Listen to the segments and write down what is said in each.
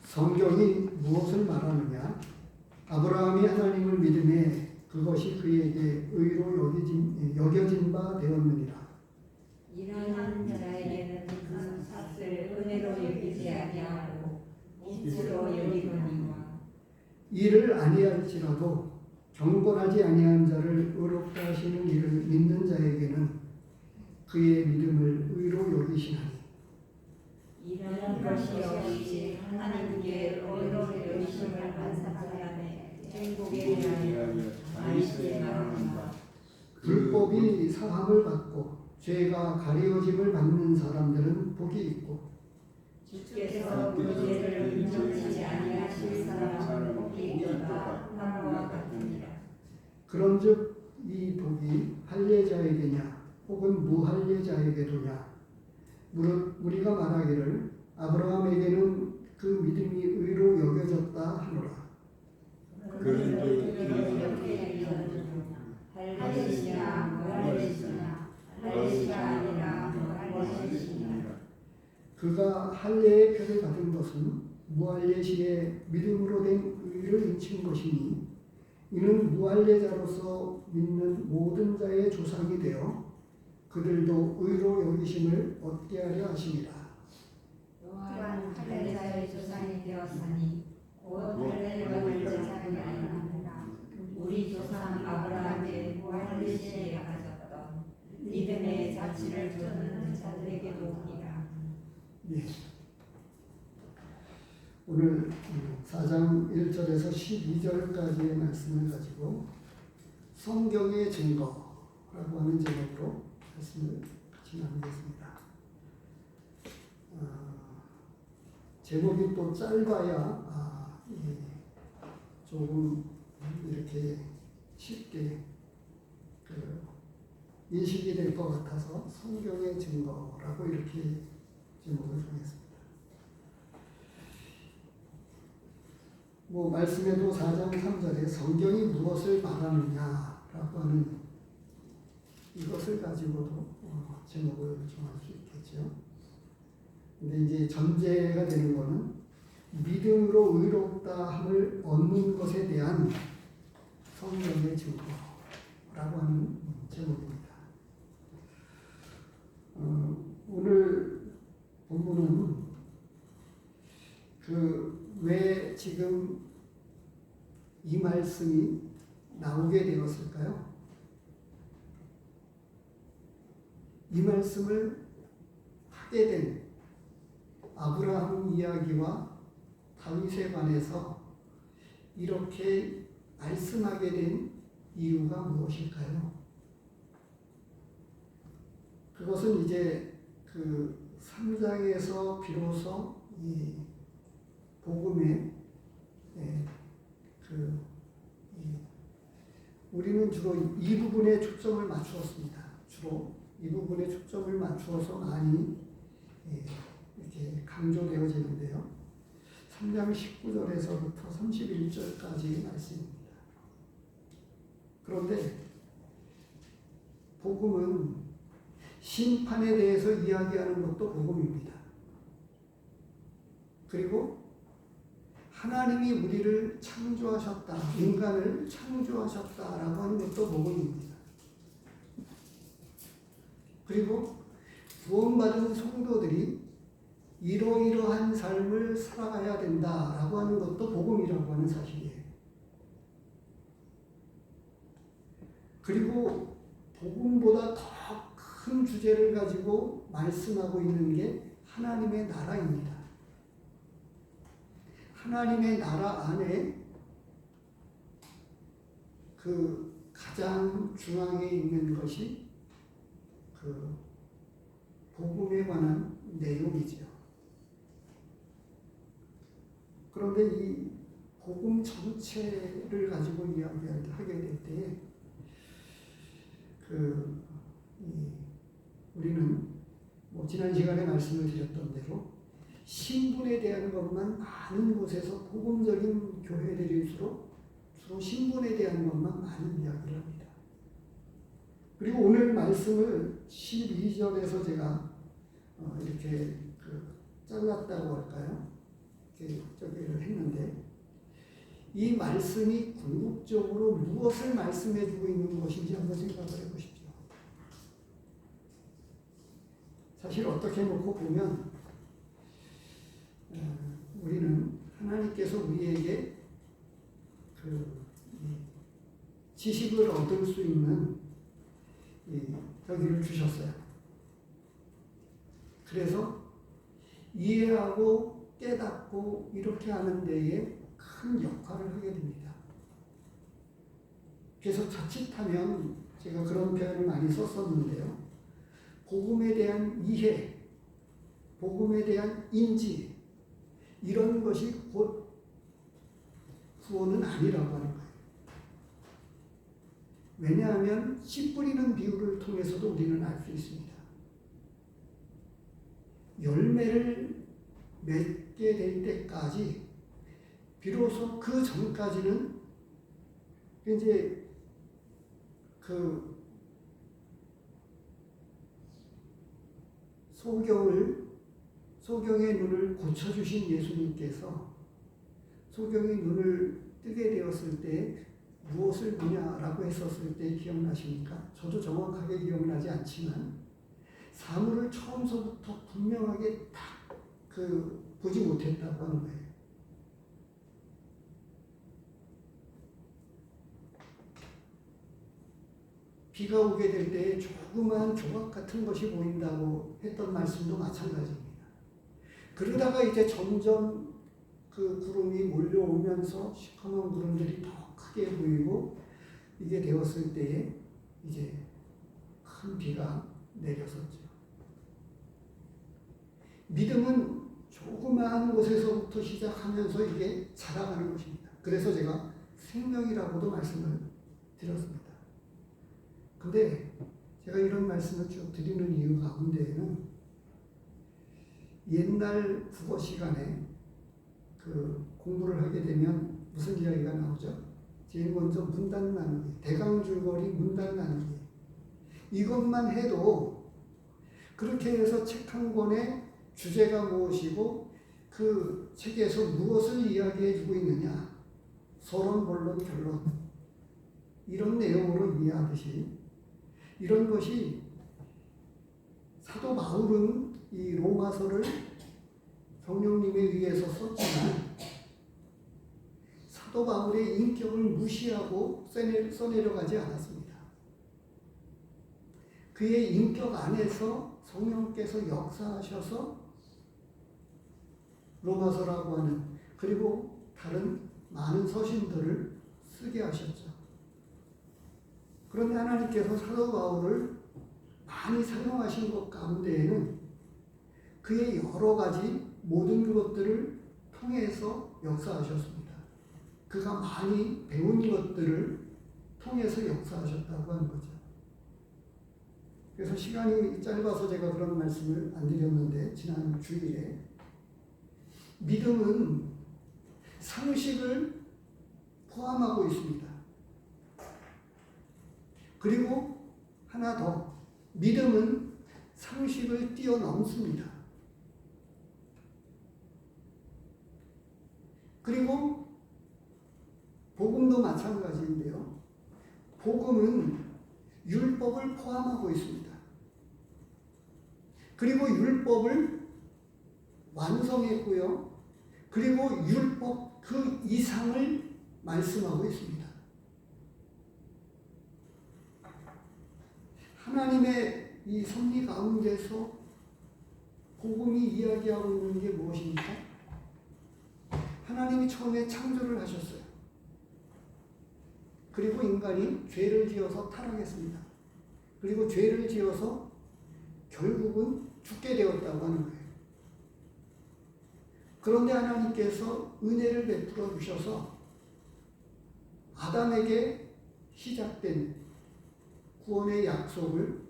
성경이 무엇을 말하느냐? 아브라함이 하나님을 믿음에 그것이 그에게 의로 여겨진 바 되었느니라. 이러한 자에게는 그 삭을 은혜로 여기지 아니하고 빚으로 여기거니와 이를 아니할지라도 경건하지 아니한 자를 의롭다 하시는 이를 믿는 자에게는 그의 믿음을 의로 여기시나니. 이런 것이 없이 하나님께 의로 여기심을 받은 사람의 행복에 대하여 다윗이 말한다. 불법이 사함을 받고 죄가 가려짐을 받는 사람들은 복이 있고 주께서 그 죄를 인정하지 아니하실 사람은 복이 있도다 함과 같으니라. 그런즉 이 복이 할례자에게냐 혹은 무할례자에게도냐? 무릇 우리가 말하기를 아브라함에게는 그 믿음이 의로 여겨졌다 하노라. 할례시나 무할례시나 할례시가 아니라 무할례시니라. 그가 할례의 표를 받은 것은 무할례시의 믿음으로 된 의를 인친 것이니 이는 무할례자로서 믿는 모든 자의 조상이 되어 그들도 의로 여기심을 얻게 하려 하심이라. 또한 할례자의 조상이 되었으니 곧 할례를 받을 자상이 아니라 우리 조상 아브라함의 무할례시에 가졌던 믿음의 자취를 두는 자들에게도 오니라. 예. 오늘 4장 1절에서 12절까지의 말씀을 가지고 성경의 증거라고 하는 제목으로 말씀을 진행하겠습니다. 제목이 또 짧아야 조금 이렇게 쉽게 인식이 될 것 같아서 성경의 증거라고 이렇게 제목을 정했습니다. 말씀에도 4장 3절에 성경이 무엇을 말하느냐라고 하는 이것을 가지고도 제목을 정할 수 있겠죠. 근데 이제 전제가 되는 것은 믿음으로 의롭다함을 얻는 것에 대한 성경의 증거라고 하는 제목입니다. 오늘 본문은 왜 지금 이 말씀이 나오게 되었을까요? 이 말씀을 하게 된 아브라함 이야기와 다윗에 관해서 이렇게 말씀하게 된 이유가 무엇일까요? 그것은 이제 3장에서 비로소 이 복음의 우리는 주로 이 부분에 초점을 맞추었습니다. 주로 이 부분에 초점을 맞추어서 많이 이렇게 강조되어지는데요. 3장 19절에서부터 31절까지의 말씀입니다. 그런데 복음은 심판에 대해서 이야기하는 것도 복음입니다. 그리고 하나님이 우리를 창조하셨다, 인간을 창조하셨다라고 하는 것도 복음입니다. 그리고 구원받은 성도들이 이러이러한 삶을 살아가야 된다라고 하는 것도 복음이라고 하는 사실이에요. 그리고 복음보다 더 큰 주제를 가지고 말씀하고 있는 게 하나님의 나라입니다. 하나님의 나라 안에 가장 중앙에 있는 것이 복음에 관한 내용이죠. 그런데 이 복음 전체를 가지고 이야기하게 될 때에 우리는 지난 시간에 말씀을 드렸던 대로 신분에 대한 것만 많은 곳에서 복음적인 교회들일수록 주로 신분에 대한 것만 많이 이야기를 합니다. 그리고 오늘 말씀을 12절에서 제가 이렇게 잘랐다고 할까요? 이렇게 저기를 했는데 이 말씀이 궁극적으로 무엇을 말씀해 주고 있는 것인지 한번 생각을 해보십시오. 사실 어떻게 놓고 보면 우리는 하나님께서 우리에게 지식을 얻을 수 있는 여기를 주셨어요. 그래서 이해하고 깨닫고 이렇게 하는 데에 큰 역할을 하게 됩니다. 그래서 자칫하면 제가 그런 표현을 많이 썼었는데요. 복음에 대한 이해, 복음에 대한 인지 이런 것이 곧 구원은 아니라고 하는 거예요. 왜냐하면 씨 뿌리는 비유를 통해서도 우리는 알 수 있습니다. 열매를 맺게 될 때까지 비로소 그 전까지는 이제 소경의 눈을 고쳐주신 예수님께서 소경의 눈을 뜨게 되었을 때 무엇을 보냐라고 했었을 때 기억나십니까? 저도 정확하게 기억나지 않지만 사물을 처음서부터 분명하게 딱 보지 못했다고 하는 거예요. 비가 오게 될 때 조그만 조각 같은 것이 보인다고 했던 말씀도 마찬가지입니다. 그러다가 이제 점점 그 구름이 몰려오면서 시커먼 구름들이 더 크게 보이고 이게 되었을 때에 이제 큰 비가 내렸었죠. 믿음은 조그마한 곳에서부터 시작하면서 이게 자라가는 것입니다. 그래서 제가 생명이라고도 말씀을 드렸습니다. 근데 제가 이런 말씀을 쭉 드리는 이유 가운데에는 옛날 국어 시간에 공부를 하게 되면 무슨 이야기가 나오죠? 제일 먼저 문단 나누기, 대강줄거리 문단 나누기. 이것만 해도 그렇게 해서 책 한 권의 주제가 무엇이고 그 책에서 무엇을 이야기해 주고 있느냐, 서론, 본론, 결론 이런 내용으로 이해하듯이 이런 것이 사도 바울은 이 로마서를 성령님에 의해서 썼지만 사도 바울의 인격을 무시하고 써내려가지 않았습니다. 그의 인격 안에서 성령께서 역사하셔서 로마서라고 하는 그리고 다른 많은 서신들을 쓰게 하셨죠. 그런데 하나님께서 사도 바울을 많이 사용하신 것 가운데에는 그의 여러 가지 모든 것들을 통해서 역사하셨습니다. 그가 많이 배운 것들을 통해서 역사하셨다고 하는 거죠. 그래서 시간이 짧아서 제가 그런 말씀을 안 드렸는데 지난 주일에 믿음은 상식을 포함하고 있습니다. 그리고 하나 더, 믿음은 상식을 뛰어넘습니다. 그리고 복음도 마찬가지인데요. 복음은 율법을 포함하고 있습니다. 그리고 율법을 완성했고요. 그리고 율법 그 이상을 말씀하고 있습니다. 하나님의 이 섭리 가운데서 복음이 이야기하고 있는 게 무엇입니까? 하나님이 처음에 창조를 하셨어요. 그리고 인간이 죄를 지어서 타락했습니다. 그리고 죄를 지어서 결국은 죽게 되었다고 하는 거예요. 그런데 하나님께서 은혜를 베풀어 주셔서 아담에게 시작된 구원의 약속을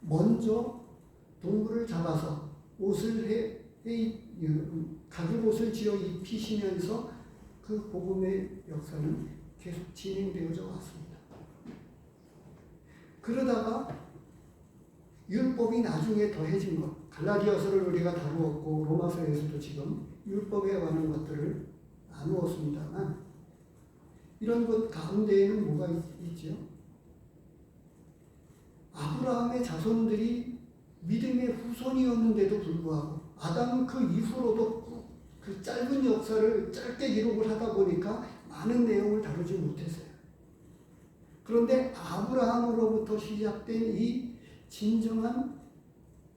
먼저 동물을 잡아서 가죽 옷을 지어 입히시면서 그 복음의 역사는 계속 진행되어져 왔습니다. 그러다가 율법이 나중에 더해진 것, 갈라디아서를 우리가 다루었고 로마서에서도 지금 율법에 관한 것들을 나누었습니다만 이런 것 가운데에는 뭐가 있죠? 아브라함의 자손들이 믿음의 후손이었는데도 불구하고 아담 그 이후로도 그 짧은 역사를 짧게 기록을 하다 보니까 많은 내용을 다루지 못했어요. 그런데 아브라함으로부터 시작된 이 진정한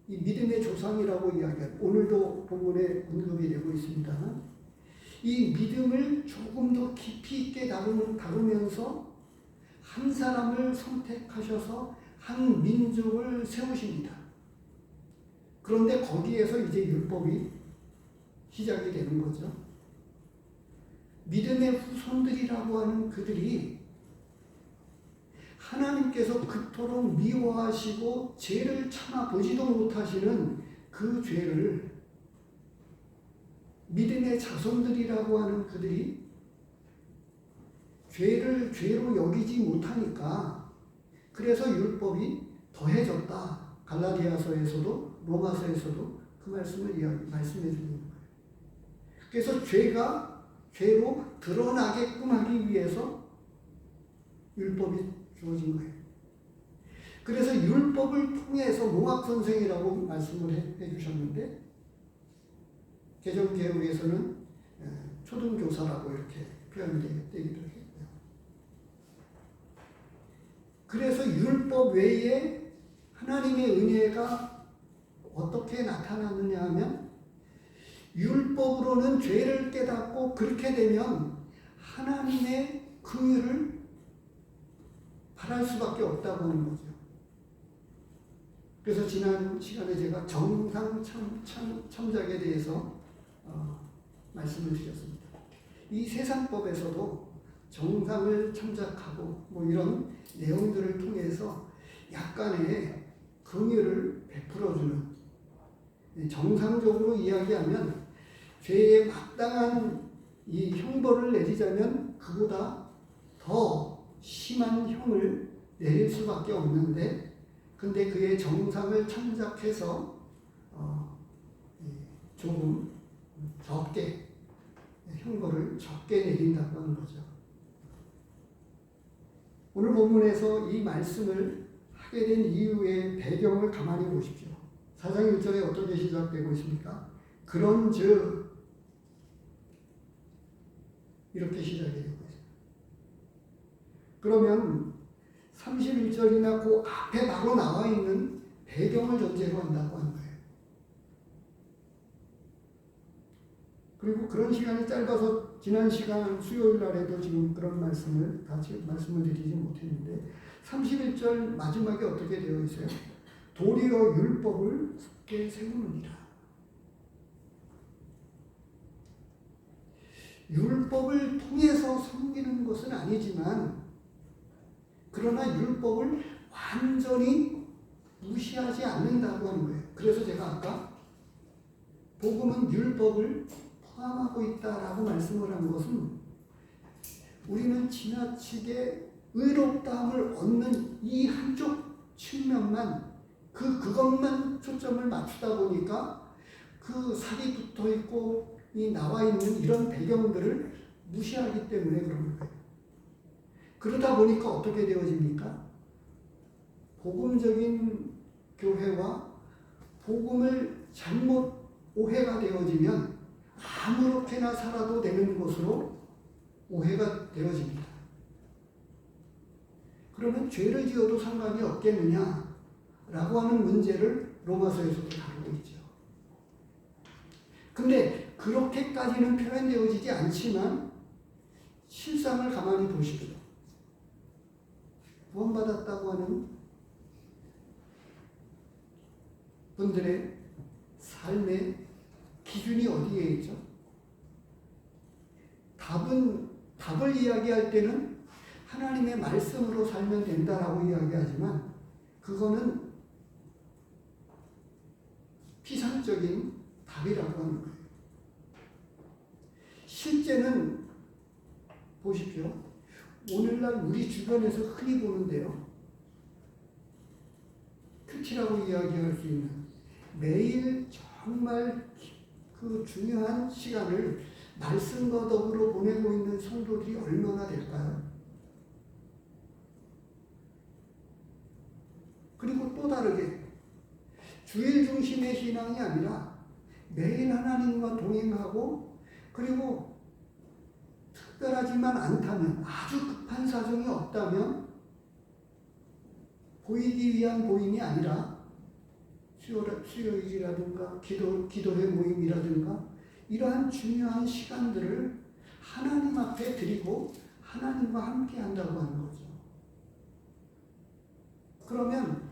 이 믿음의 조상이라고 이야기한 오늘도 본문에 언급이 되고 있습니다만 이 믿음을 조금 더 깊이 있게 다루면서 한 사람을 선택하셔서 한 민족을 세우십니다. 그런데 거기에서 이제 율법이 시작이 되는 거죠. 믿음의 후손들이라고 하는 그들이 하나님께서 그토록 미워하시고 죄를 참아 보지도 못하시는 그 죄를 믿음의 자손들이라고 하는 그들이 죄를 죄로 여기지 못하니까 그래서 율법이 더해졌다. 갈라디아서에서도 로마서에서도 그 말씀을 말씀해 주는 거예요. 그래서 죄가 죄로 드러나게끔 하기 위해서 율법이 주어진 거예요. 그래서 율법을 통해서 농학 선생이라고 말씀을 해 주셨는데 개정개혁에서는 초등교사라고 이렇게 표현되기도 했고요. 그래서 율법 외에 하나님의 은혜가 어떻게 나타나느냐 하면 율법으로는 죄를 깨닫고 그렇게 되면 하나님의 긍휼을 바랄 수밖에 없다고 하는 거죠. 그래서 지난 시간에 제가 정상 참작에 대해서 말씀을 드렸습니다. 이 세상법에서도 정상을 참작하고 뭐 이런 내용들을 통해서 약간의 긍휼을 베풀어주는 정상적으로 이야기하면 죄에 마땅한 이 형벌을 내리자면 그보다 더 심한 형을 내릴 수밖에 없는데 근데 그의 정상을 참작해서 조금 적게 형벌을 적게 내린다고 하는 거죠. 오늘 본문에서 이 말씀을 하게 된 이유의 배경을 가만히 보십시오. 4장 1절에 어떻게 시작되고 있습니까? 그런즉 이렇게 시작이 되고 있습니다. 그러면 31절이나 그 앞에 바로 나와 있는 배경을 전제로 한다고 하는 거예요. 그리고 그런 시간이 짧아서 지난 시간 수요일 날에도 지금 그런 말씀을 같이 말씀을 드리지 못했는데 31절 마지막에 어떻게 되어 있어요? 도리어 율법을 굳게 세우느니라. 율법을 통해서 섬기는 것은 아니지만 그러나 율법을 완전히 무시하지 않는다고 하는 거예요. 그래서 제가 아까 복음은 율법을 포함하고 있다라고 말씀을 한 것은 우리는 지나치게 의롭다함을 얻는 이 한쪽 측면만 그것만 초점을 맞추다 보니까 그 살이 붙어 있고 이 나와 있는 이런 배경들을 무시하기 때문에 그런 거예요. 그러다 보니까 어떻게 되어집니까? 복음적인 교회와 복음을 잘못 오해가 되어지면 아무렇게나 살아도 되는 것으로 오해가 되어집니다. 그러면 죄를 지어도 상관이 없겠느냐 라고 하는 문제를 로마서에서도 다루고 있죠. 근데 그렇게까지는 표현되어지지 않지만 실상을 가만히 보십시오. 구원받았다고 하는 분들의 삶의 기준이 어디에 있죠? 답을 이야기할 때는 하나님의 말씀으로 살면 된다라고 이야기하지만 그거는 피상적인 답이라고 하는 거예요. 실제는 보십시오. 오늘날 우리 주변에서 흔히 보는데요. 큐티라고 이야기할 수 있는 매일 정말 그 중요한 시간을 말씀과 더불어 보내고 있는 성도들이 얼마나 될까요? 그리고 또 다르게 주일 중심의 신앙이 아니라 매일 하나님과 동행하고, 그리고 특별하지만 않다면, 아주 급한 사정이 없다면 보이기 위한 모임이 아니라 수요일이라든가 기도회 모임이라든가 이러한 중요한 시간들을 하나님 앞에 드리고 하나님과 함께 한다고 하는 거죠. 그러면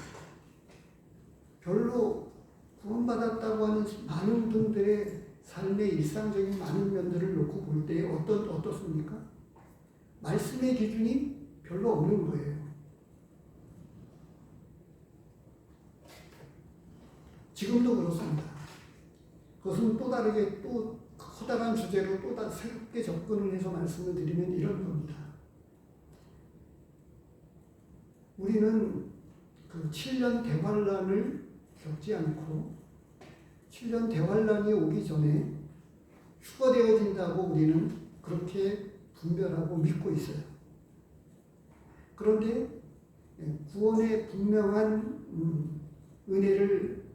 별로 구원받았다고 하는 많은 분들의 삶의 일상적인 많은 면들을 놓고 볼 때 어떻습니까? 말씀의 기준이 별로 없는 거예요. 지금도 그렇습니다. 그것은 또 다르게 또 커다란 주제로 또 새롭게 접근을 해서 말씀을 드리면 이런 겁니다. 우리는 그 7년 대환란을 겪지 않고 7년 대환란이 오기 전에 휴거되어진다고 우리는 그렇게 분별하고 믿고 있어요. 그런데 구원의 분명한 은혜를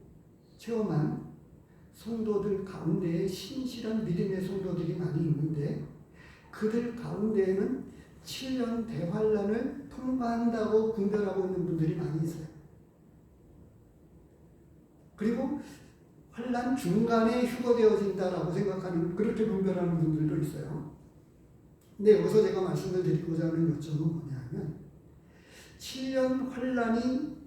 체험한 성도들 가운데에 신실한 믿음의 성도들이 많이 있는데, 그들 가운데에는 7년 대환란을 통과한다고 분별하고 있는 분들이 많이 있어요. 그리고 환란 중간에 휴거되어진다라고 생각하는, 그렇게 분별하는 분들도 있어요. 근데 여기서 제가 말씀을 드리고자 하는 요점은 뭐냐면, 7년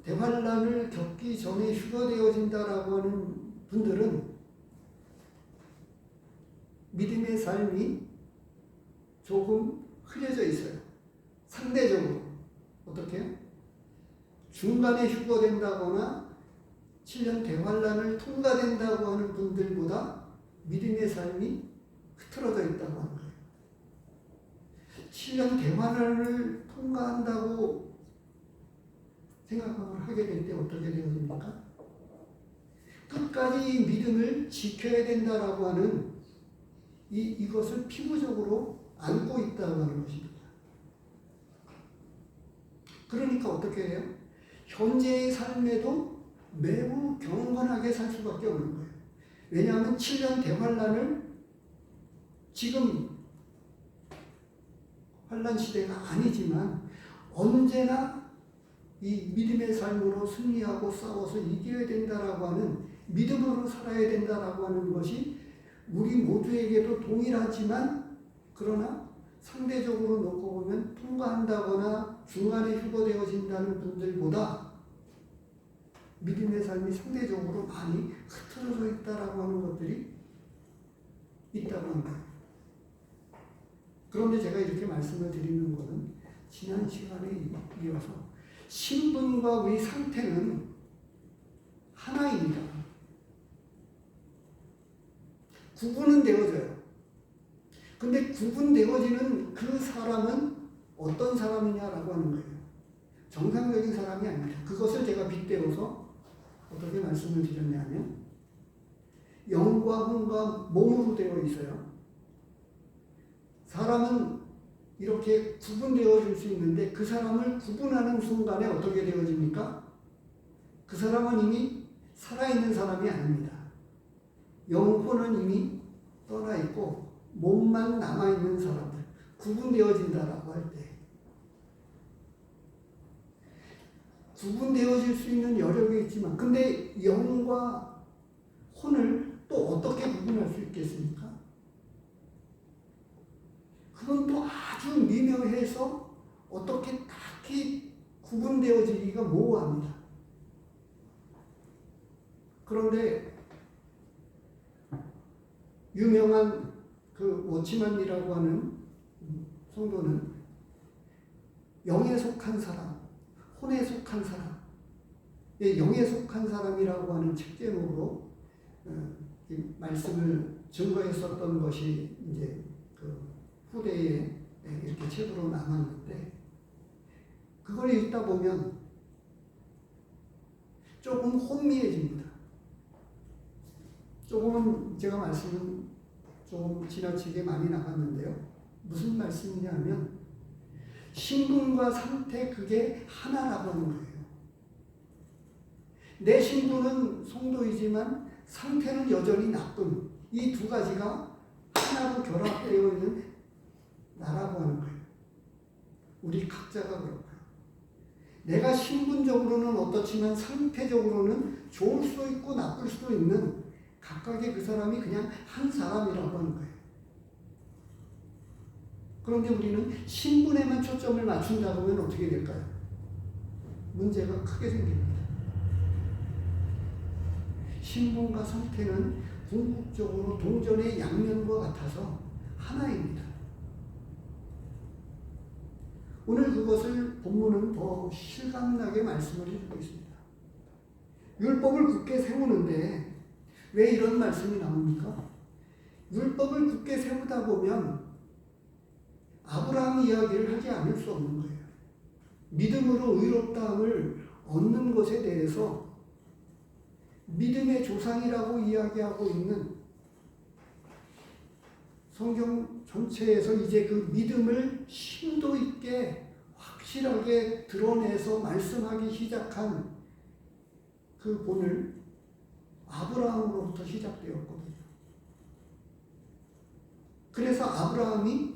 대환란을 겪기 전에 휴거되어진다라고 하는 분들은 믿음의 삶이 조금 흐려져 있어요. 상대적으로. 어떻게? 중간에 휴거된다거나 7년 대환란을 통과된다고 하는 분들보다 믿음의 삶이 흐트러져 있다고 하는 거예요. 7년 대환란을 통과한다고 생각을 하게 될 때 어떻게 되어집니까? 끝까지 이 믿음을 지켜야 된다라고 하는 이것을 피부적으로 안고 있다고 하는 것입니다. 그러니까 어떻게 해요? 현재의 삶에도 매우 경건하게 살 수밖에 없는 거예요. 왜냐하면 7년 대환란을 지금 환란 시대가 아니지만 언제나 이 믿음의 삶으로 승리하고 싸워서 이겨야 된다라고 하는, 믿음으로 살아야 된다라고 하는 것이 우리 모두에게도 동일하지만, 그러나 상대적으로 놓고 보면 통과한다거나 중간에 휴거되어진다는 분들보다 믿음의 삶이 상대적으로 많이 흐트러져 있다라고 하는 것들이 있다고 합니다. 그런데 제가 이렇게 말씀을 드리는 것은 지난 시간에 이어서 신분과 우리 상태는 하나입니다. 구분은 되어져요. 근데 구분되어지는 그 사람은 어떤 사람이냐라고 하는 거예요. 정상적인 사람이 아닙니다. 그것을 제가 빗대어서 어떻게 말씀을 드렸냐면, 영과 혼과 몸으로 되어 있어요. 사람은 이렇게 구분되어질 수 있는데, 그 사람을 구분하는 순간에 어떻게 되어집니까? 그 사람은 이미 살아있는 사람이 아닙니다. 영혼은 이미 떠나 있고 몸만 남아있는 사람들, 구분되어진다라고 할 때, 구분되어질 수 있는 여력이 있지만, 근데 영과 혼을 또 어떻게 구분할 수 있겠습니까? 그건 또 아주 미묘해서 어떻게 딱히 구분되어지기가 모호합니다. 그런데 유명한 그 워치만이라고 하는 성도는 영에 속한 사람, 혼에 속한 사람, 영에 속한 사람이라고 하는 책 제목으로 말씀을 증거했었던 것이 이제 그 후대에 이렇게 책으로 남았는데, 그걸 읽다 보면 조금 혼미해집니다. 조금은 제가 말씀은 조금 지나치게 많이 나갔는데요. 무슨 말씀이냐면 신분과 상태 그게 하나라고 하는 거예요. 내 신분은 성도이지만 상태는 여전히 나쁜 이 두 가지가 하나로 결합되어 있는 나라고 하는 거예요. 우리 각자가 그렇고요. 내가 신분적으로는 어떻지만 상태적으로는 좋을 수도 있고 나쁠 수도 있는 각각의 그 사람이 그냥 한 사람이라고 하는 거예요. 그런데 우리는 신분에만 초점을 맞춘다고 하면 어떻게 될까요? 문제가 크게 생깁니다. 신분과 상태는 궁극적으로 동전의 양면과 같아서 하나입니다. 오늘 그것을 본문은 더 실감나게 말씀을 해주고 있습니다. 율법을 굳게 세우는데 왜 이런 말씀이 나옵니까? 율법을 굳게 세우다 보면 아브라함 이야기를 하지 않을 수 없는 거예요. 믿음으로 의롭다함을 얻는 것에 대해서 믿음의 조상이라고 이야기하고 있는 성경 전체에서 이제 그 믿음을 심도 있게 확실하게 드러내서 말씀하기 시작한 그 본을 아브라함으로부터 시작되었거든요. 그래서 아브라함이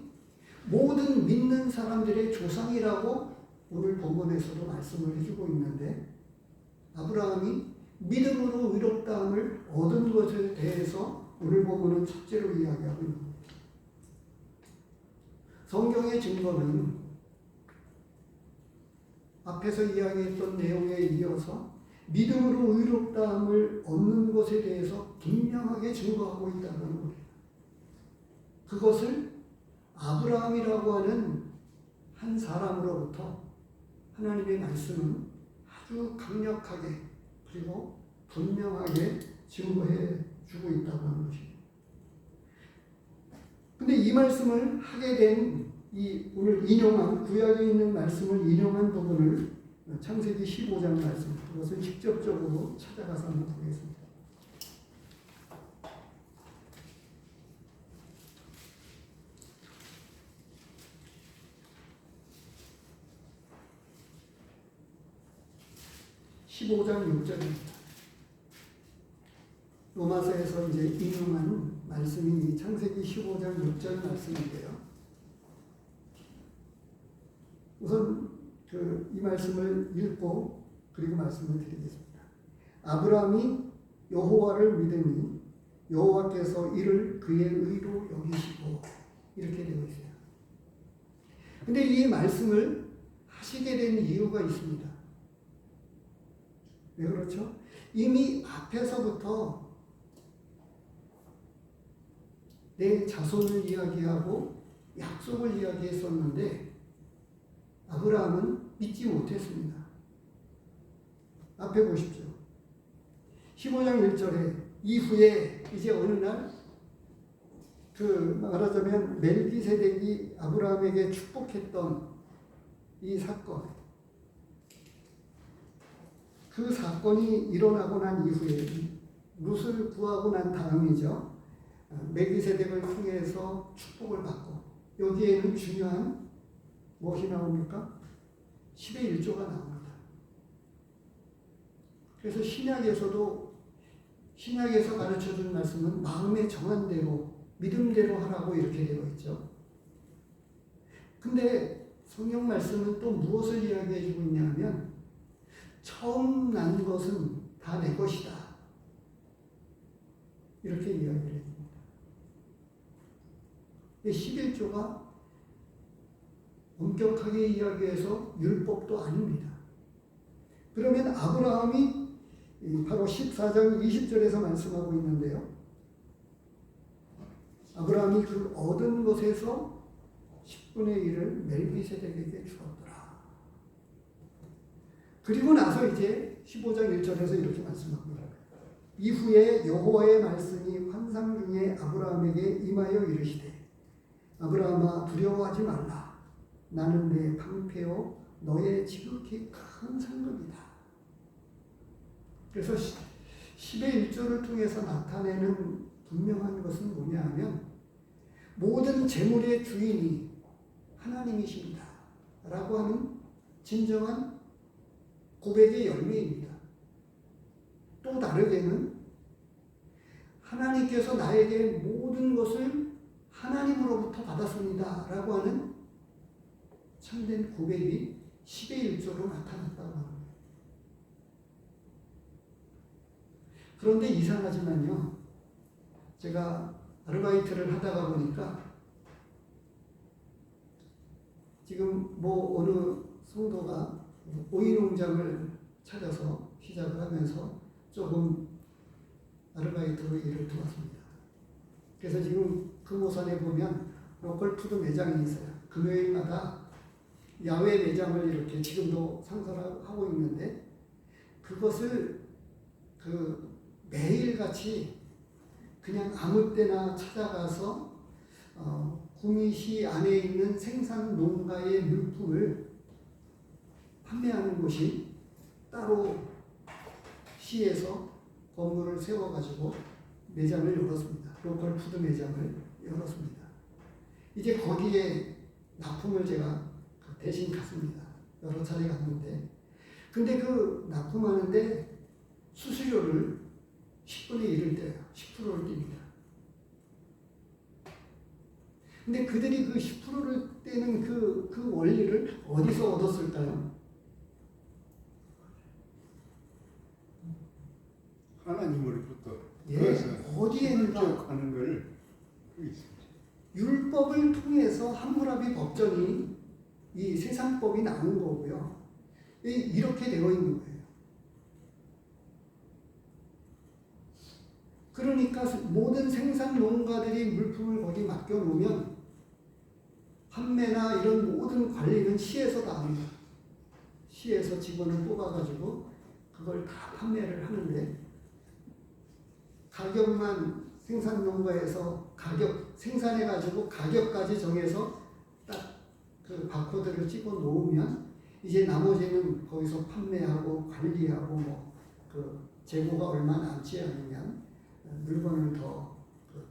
모든 믿는 사람들의 조상이라고 오늘 본문에서도 말씀을 해주고 있는데 아브라함이 믿음으로 의롭다함을 얻은 것에 대해서 오늘 본문은 첫째로 이야기하고 있습니다. 성경의 증거는 앞에서 이야기했던 내용에 이어서 믿음으로 의롭다함을 얻는 것에 대해서 분명하게 증거하고 있다는 거예요. 그것을 아브라함이라고 하는 한 사람으로부터 하나님의 말씀은 아주 강력하게 그리고 분명하게 증거해 주고 있다고 하는 것입니다. 근데 이 말씀을 하게 된 이 오늘 인용한 구약에 있는 말씀을 인용한 부분을 창세기 15장 말씀 그것을 직접적으로 찾아가서 한번 보겠습니다. (15장 6절입니다) 로마서에서 이제 인용한 말씀이 창세기 15장 6절 말씀인데요. 우선 이 말씀을 읽고 그리고 말씀을 드리겠습니다. 아브라함이 여호와를 믿으니 여호와께서 이를 그의 의로 여기시고 이렇게 되어 있어요. 근데 이 말씀을 하시게 된 이유가 있습니다. 왜 그렇죠? 이미 앞에서부터 내 자손을 이야기하고 약속을 이야기했었는데 아브라함은 믿지 못했습니다. 앞에 보십시오. 15장 1절에 이후에 이제 어느 날 말하자면 멜기세덱이 아브라함에게 축복했던 이 사건 그 사건이 일어나고 난 이후에 룻을 구하고 난 다음이죠. 멜기세덱을 통해서 축복을 받고 여기에는 중요한 무엇이 나옵니까? 10의 1조가 나옵니다. 그래서 신약에서 가르쳐준 말씀은 마음에 정한 대로 믿음대로 하라고 이렇게 되어 있죠. 근데 성경 말씀은 또 무엇을 이야기해 주고 있냐면 처음 난 것은 다 내 것이다. 이렇게 이야기를 해줍니다. 11조가 엄격하게 이야기해서 율법도 아닙니다. 그러면 아브라함이 바로 14장 20절에서 말씀하고 있는데요. 아브라함이 그 얻은 것에서 10분의 1을 멜기세덱에게 주었더라. 그리고 나서 이제 15장 1절에서 이렇게 말씀합니다. 이후에 여호와의 말씀이 환상 중에 아브라함에게 임하여 이르시되 아브라함아 두려워하지 말라. 나는 내 방패요 너의 지극히 큰 상급이다. 그래서 10의 1조를 통해서 나타내는 분명한 것은 뭐냐 하면 모든 재물의 주인이 하나님이십니다 라고 하는 진정한 고백의 열매입니다. 또 다르게는 하나님께서 나에게 모든 것을 하나님으로부터 받았습니다 라고 하는 참된 고백이 10의 1조로 나타났다고 합니다. 그런데 이상하지만요, 제가 아르바이트를 하다가 보니까 지금 뭐 어느 성도가 오이 농장을 찾아서 시작을 하면서 조금 아르바이트로 일을 도왔습니다. 그래서 지금 금호산에 보면 로컬 푸드 매장이 있어요. 금요일마다 야외 매장을 이렇게 지금도 상설하고 있는데 그것을 매일같이 그냥 아무 때나 찾아가서 구미시 안에 있는 생산 농가의 물품을 판매하는 곳이 따로 시에서 건물을 세워가지고 매장을 열었습니다. 로컬 푸드 매장을 열었습니다. 이제 거기에 납품을 제가 대신 갔습니다. 여러 차례 갔는데 근데 그 납품하는데 수수료를 10분의 1을 떼요. 10%를 띱니다. 근데 그들이 그 10%를 떼는 그 원리를 어디서 얻었을까요? 하나님으로부터 어디에는가 하는 걸 율법을 통해서 함무라비 법전이 이 세상법이 나온 거고요. 이렇게 되어 있는 거예요. 그러니까 모든 생산 농가들이 물품을 거기 맡겨놓으면 판매나 이런 모든 관리는 시에서 다 합니다. 시에서 직원을 뽑아가지고 그걸 다 판매를 하는데 가격만 생산 농가에서 생산해가지고 가격까지 정해서 딱 그 바코드를 찍어 놓으면 이제 나머지는 거기서 판매하고 관리하고 그 재고가 얼마 남지 않으면 물건을 더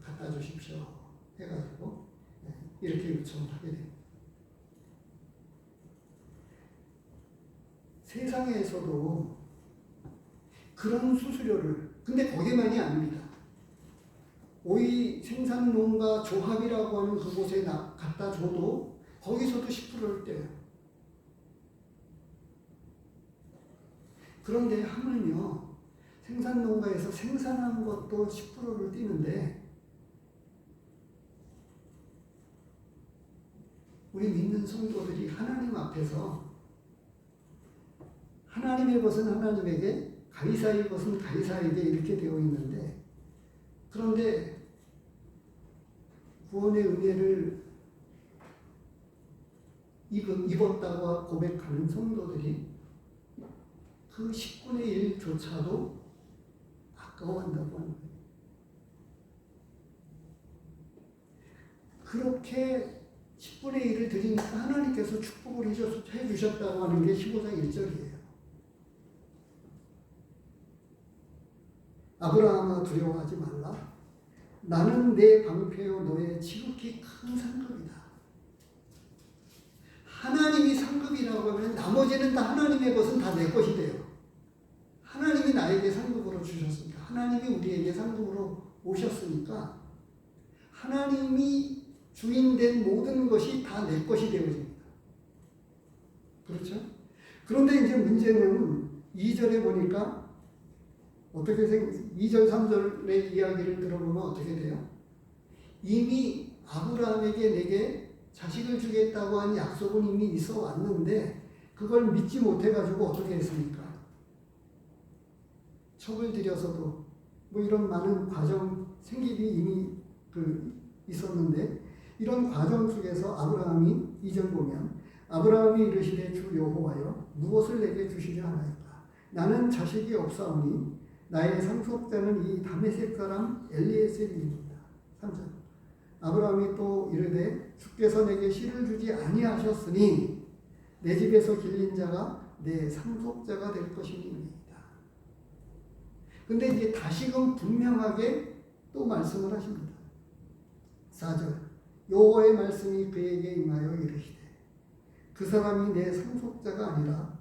갖다 주십시오 해가지고 이렇게 요청을 하게 됩니다. 세상에서도 그런 수수료를 근데 거기만이 아닙니다. 오이 생산농가 조합이라고 하는 그곳에 갖다 줘도 거기서도 10%를 떼요. 그런데 하물며 생산농가에서 생산한 것도 10%를 떼는데 우리 믿는 성도들이 하나님 앞에서 하나님의 것은 하나님에게 가이사의 것은 가이사에게 이렇게 되어 있는데 그런데 구원의 은혜를 입었다고 고백하는 성도들이 그 10분의 1조차도 아까워한다고 하는 거예요. 그렇게 10분의 1을 드리니까 하나님께서 축복을 해주셨다고 하는 게 15장 1절이에요. 아브라함아 두려워하지 말라. 나는 내 방패요 너의 지극히 큰 상급이다. 하나님이 상급이라고 하면 나머지는 다 하나님의 것은 다 내 것이 돼요. 하나님이 나에게 상급으로 주셨으니까 하나님이 우리에게 상급으로 오셨으니까 하나님이 주인된 모든 것이 다 내 것이 되어집니다. 그렇죠? 그런데 이제 문제는 2절에 보니까 어떻게 2절 3절의 이야기를 들어보면 어떻게 돼요? 이미 아브라함에게 내게 자식을 주겠다고 한 약속은 이미 있어 왔는데 그걸 믿지 못해가지고 어떻게 했습니까? 척을 들여서도 뭐 이런 많은 과정 생기기 이미 있었는데 이런 과정 속에서 아브라함이 2절 보면 아브라함이 이르시되 주 여호와여 무엇을 내게 주시려 하나이까? 나는 자식이 없사오니 나의 상속자는 이 다메섹 사람 엘리에셀입니다. 3절 아브라함이 또 이르되 주께서 내게 씨를 주지 아니하셨으니 내 집에서 길린 자가 내 상속자가 될 것이니이다. 근데 이제 다시금 분명하게 또 말씀을 하십니다. 4절 여호와의 말씀이 그에게 임하여 이르시되 그 사람이 내 상속자가 아니라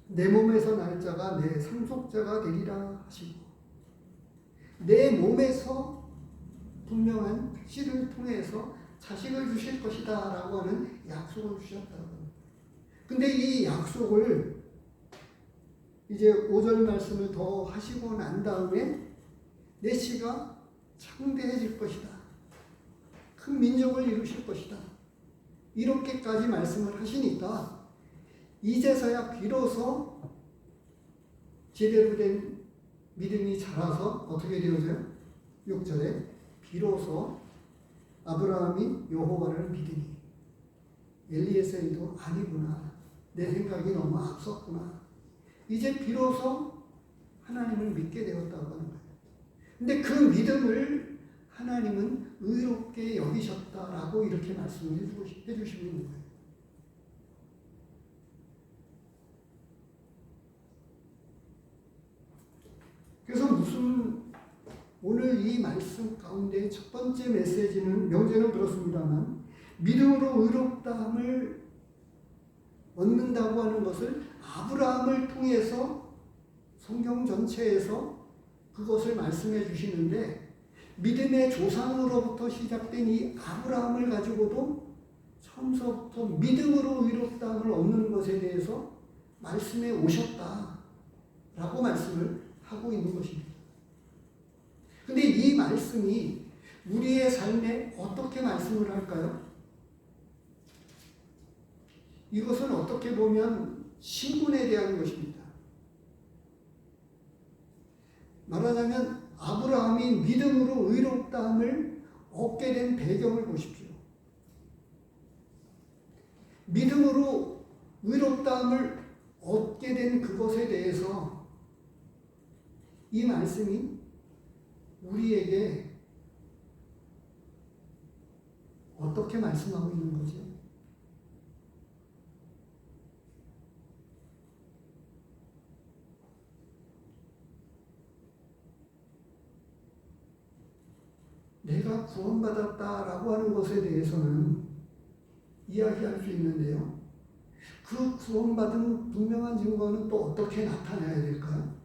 내 몸에서 날 자가 내 상속자가 되리라 하시고 내 몸에서 분명한 씨를 통해서 자식을 주실 것이다 라고 하는 약속을 주셨다고 합니다. 근데 이 약속을 이제 5절 말씀을 더 하시고 난 다음에 내 씨가 창대해질 것이다. 큰 민족을 이루실 것이다. 이렇게까지 말씀을 하시니까 이제서야 비로소 제대로 된 믿음이 자라서 어떻게 되어져요? 6절에 비로소 아브라함이 여호와를 믿으니 엘리에셀도 아니구나. 내 생각이 너무 앞섰구나. 이제 비로소 하나님을 믿게 되었다고 하는 거예요. 근데 그 믿음을 하나님은 의롭게 여기셨다라고 이렇게 말씀을 해주시고 있는 거예요. 그래서 오늘 이 말씀 가운데 첫 번째 메시지는 명제는 그렇습니다만 믿음으로 의롭다함을 얻는다고 하는 것을 아브라함을 통해서 성경 전체에서 그것을 말씀해 주시는데 믿음의 조상으로부터 시작된 이 아브라함을 가지고도 처음서부터 믿음으로 의롭다함을 얻는 것에 대해서 말씀해 오셨다라고 말씀을 하고 있는 것입니다. 근데 이 말씀이 우리의 삶에 어떻게 말씀을 할까요? 이것은 어떻게 보면 신분에 대한 것입니다. 말하자면 아브라함이 믿음으로 의롭다함을 얻게 된 배경을 보십시오. 믿음으로 의롭다함을 얻게 된 그것에 대해서 이 말씀이 우리에게 어떻게 말씀하고 있는 거죠? 내가 구원받았다라고 하는 것에 대해서는 이야기할 수 있는데요. 그 구원받은 분명한 증거는 또 어떻게 나타나야 될까요?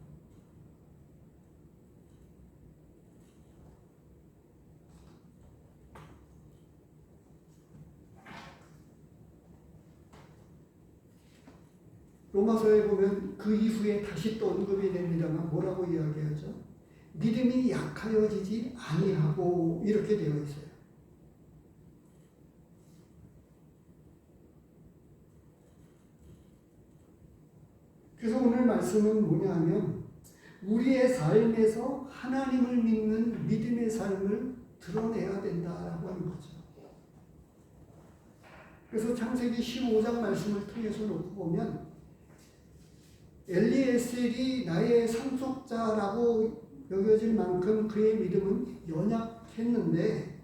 로마서에 보면 그 이후에 다시 또 언급이 됩니다만 뭐라고 이야기하죠? 믿음이 약하여지지 아니하고 이렇게 되어 있어요. 그래서 오늘 말씀은 뭐냐 하면 우리의 삶에서 하나님을 믿는 믿음의 삶을 드러내야 된다라고 하는 거죠. 그래서 창세기 15장 말씀을 통해서 놓고 보면 엘리에셀이 나의 상속자라고 여겨질 만큼 그의 믿음은 연약했는데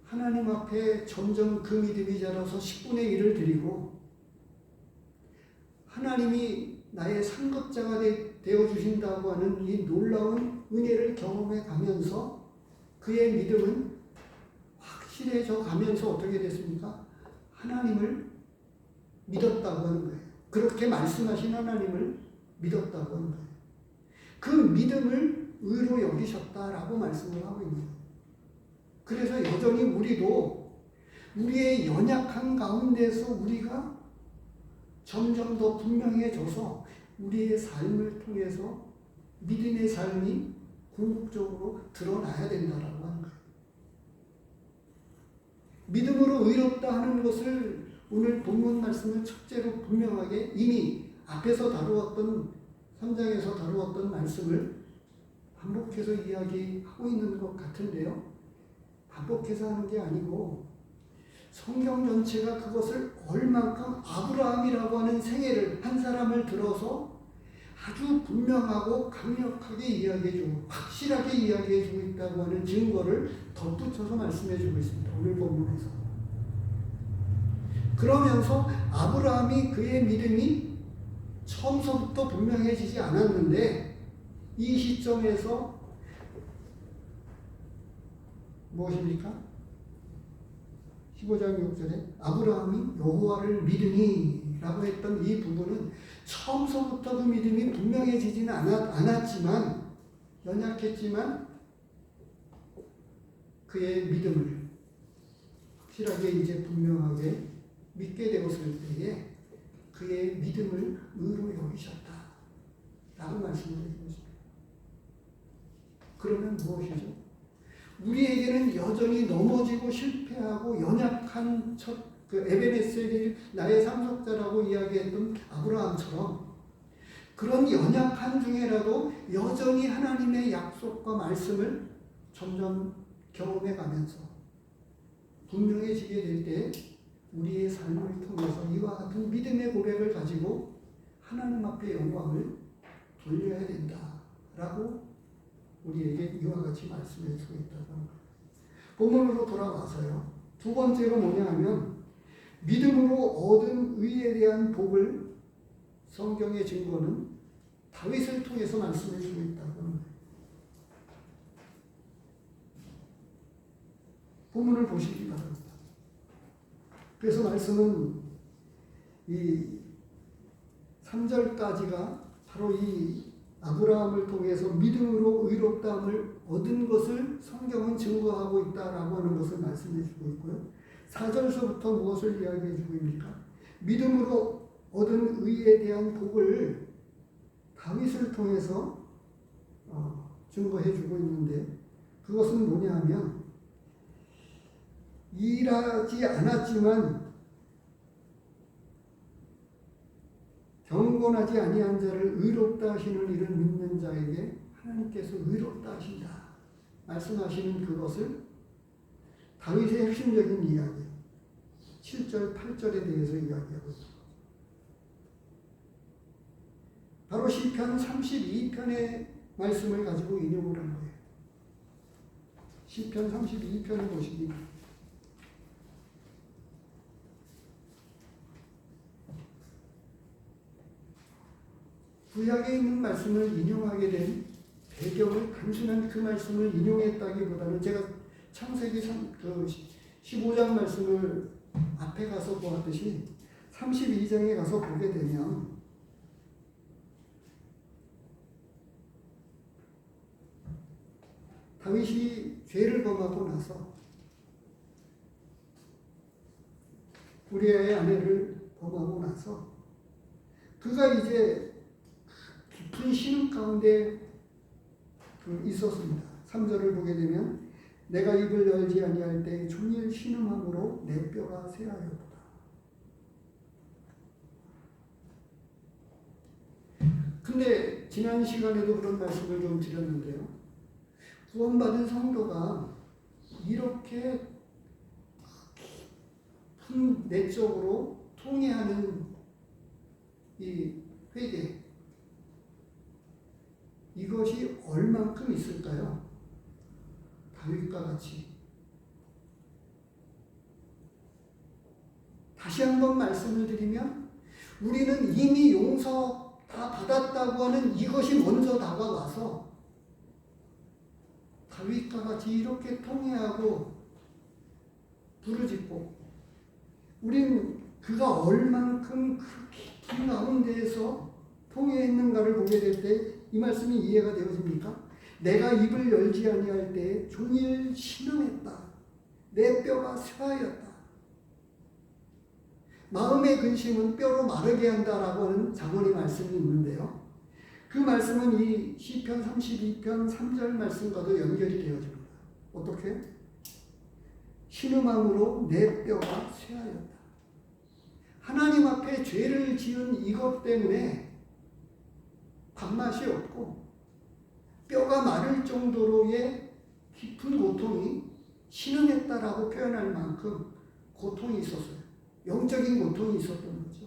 하나님 앞에 점점 그 믿음이 자라서 10분의 1을 드리고 하나님이 나의 상급자가 되어주신다고 하는 이 놀라운 은혜를 경험해 가면서 그의 믿음은 확실해져 가면서 어떻게 됐습니까? 하나님을 믿었다고 하는 거예요. 그렇게 말씀하신 하나님을 믿었다고 하는 거예요. 그 믿음을 의로 여기셨다라고 말씀을 하고 있는 거예요. 그래서 여전히 우리도 우리의 연약한 가운데서 우리가 점점 더 분명해져서 우리의 삶을 통해서 믿음의 삶이 궁극적으로 드러나야 된다라고 하는 거예요. 믿음으로 의롭다 하는 것을 오늘 본문 말씀을 첫째로 분명하게 이미 앞에서 다루었던 3장에서 다루었던 말씀을 반복해서 이야기하고 있는 것 같은데요. 반복해서 하는 게 아니고 성경 전체가 그것을 얼만큼 아브라함이라고 하는 생애를 한 사람을 들어서 아주 분명하고 강력하게 이야기해주고 확실하게 이야기해주고 있다고 하는 증거를 덧붙여서 말씀해주고 있습니다. 오늘 본문에서. 그러면서 아브라함이 그의 믿음이 처음서부터 분명해지지 않았는데 이 시점에서 무엇입니까? 15장 6절에 아브라함이 여호와를 믿으니 라고 했던 이 부분은 처음서부터 그 믿음이 분명해지지는 않았지만 연약했지만 그의 믿음을 확실하게 이제 분명하게 믿게 되었을 때에 그의 믿음을 의로 여기셨다 라고 말씀을 해주셨습니다. 그러면 무엇이죠? 우리에게는 여전히 넘어지고 실패하고 연약한 그 에베네스에게 나의 상속자라고 이야기했던 아브라함처럼 그런 연약한 중에라도 여전히 하나님의 약속과 말씀을 점점 경험해 가면서 분명해지게 될 때 우리의 삶을 통해서 이와 같은 믿음의 고백을 가지고 하나님 앞에 영광을 돌려야 된다라고 우리에게 이와 같이 말씀해 주고 있다는 거예요. 본문으로 돌아와서요. 두 번째로 뭐냐 하면 믿음으로 얻은 의에 대한 복을 성경의 증거는 다윗을 통해서 말씀해 주고 있다는 거예요. 본문을 보시기 바랍니다. 그래서 말씀은 이 3절까지가 바로 이 아브라함을 통해서 믿음으로 의롭다함을 얻은 것을 성경은 증거하고 있다라고 하는 것을 말씀해 주고 있고요. 4절서부터 무엇을 이야기해 주고 있습니까? 믿음으로 얻은 의에 대한 복을 다윗을 통해서 증거해 주고 있는데 그것은 뭐냐 하면 일하지 않았지만 경건하지 아니한 자를 의롭다 하시는 이를 믿는 자에게 하나님께서 의롭다 하신다 말씀하시는 그것을 다윗의 핵심적인 이야기 7절 8절에 대해서 이야기하고 있습니다. 바로 시편 32편의 말씀을 가지고 인용을 한 거예요. 시편 32편을 보시기 구약에 있는 말씀을 인용하게 된 배경을 단순한 그 말씀을 인용했다기보다는 제가 창세기 15장 말씀을 앞에 가서 보았듯이 32장에 가서 보게 되면 다윗이 죄를 범하고 나서 우리아의 아내를 범하고 나서 그가 이제 깊은 신음 가운데 있었습니다. 3절을 보게 되면 내가 입을 열지 아니할 때 종일 신음함으로 내 뼈가 쇠하였도다. 근데 지난 시간에도 그런 말씀을 좀 드렸는데요. 구원받은 성도가 이렇게 깊은 내적으로 통해하는 이 회개 이것이 얼만큼 있을까요? 다윗과 같이. 다시 한번 말씀을 드리면 우리는 이미 용서 다 받았다고 하는 이것이 먼저 다가와서 다윗과 같이 이렇게 통회하고 부르짖고 우린 그가 얼만큼 그 깊은 가운데에서 통회했는가를 보게 될 때 이 말씀이 이해가 되어집니까? 내가 입을 열지 아니할 때 종일 신음했다. 내 뼈가 쇠하였다. 마음의 근심은 뼈로 마르게 한다라고 하는 장원의 말씀이 있는데요. 그 말씀은 이 시편 32편 3절 말씀과도 연결이 되어집니다. 어떻게? 신음함으로 내 뼈가 쇠하였다. 하나님 앞에 죄를 지은 이것 때문에 밥맛이 없고 뼈가 마를 정도로의 깊은 고통이 신음했다라고 표현할 만큼 고통이 있었어요. 영적인 고통이 있었던 거죠.